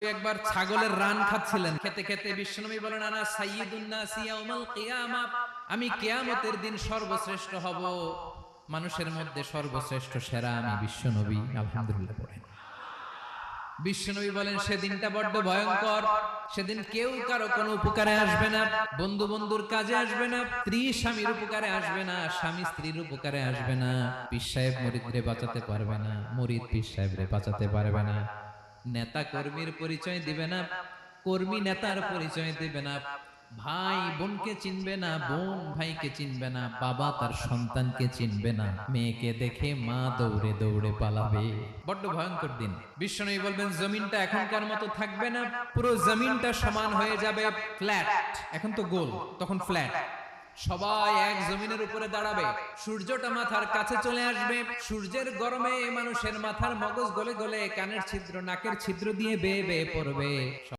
একবার ছাগলের রান খাচ্ছিলেন, খেতে খেতে বিশ্বনবী বলেন, আনা সাইয়্যিদুন নাসি ইয়াউমাল কিয়ামা, আমি কিয়ামতের দিন সর্বশ্রেষ্ঠ হব, মানুষের মধ্যে সর্বশ্রেষ্ঠ সেরা আমি বিশ্বনবী। আলহামদুলিল্লাহ পড়েন। বিশ্বনবী বলেন সেদিনটা বড্ড ভয়ঙ্কর, সেদিন কেউ কারো কোনো উপকারে আসবে না, বন্ধু বন্ধুর কাজে আসবে না, স্ত্রী স্বামীর উপকারে আসবে না, স্বামী স্ত্রীর উপকারে আসবে না, পীর সাহেব মুরিদরে বাঁচাতে পারবে না, মুরিদ পীর সাহেবরে বাঁচাতে পারবে না, নেতা কর্মীর পরিচয় দিবে না, কর্মী নেতার পরিচয় দিবে না, ভাই বোনকে চিনবে না, বোন ভাইকে চিনবে না, বাবা তার সন্তানকে চিনবে না, মেয়েকে দেখে মা দৌড়ে দৌড়ে পালাবে। বড্ড ভয়ঙ্কর দিন। বিশ্বনবী বলবেন জমিনটা এখনকার মতো থাকবে না, পুরো জমিনটা সমান হয়ে যাবে, ফ্ল্যাট। এখন তো গোল, তখন ফ্ল্যাট। সবাই এক জমিনের উপরে দাঁড়াবে, সূর্যটা মাথার কাছে চলে আসবে, সূর্যের গরমে মানুষের মাথার মগজ গলে গলে কানের ছিদ্র নাকের ছিদ্র দিয়ে বেয়ে বেয়ে পড়বে।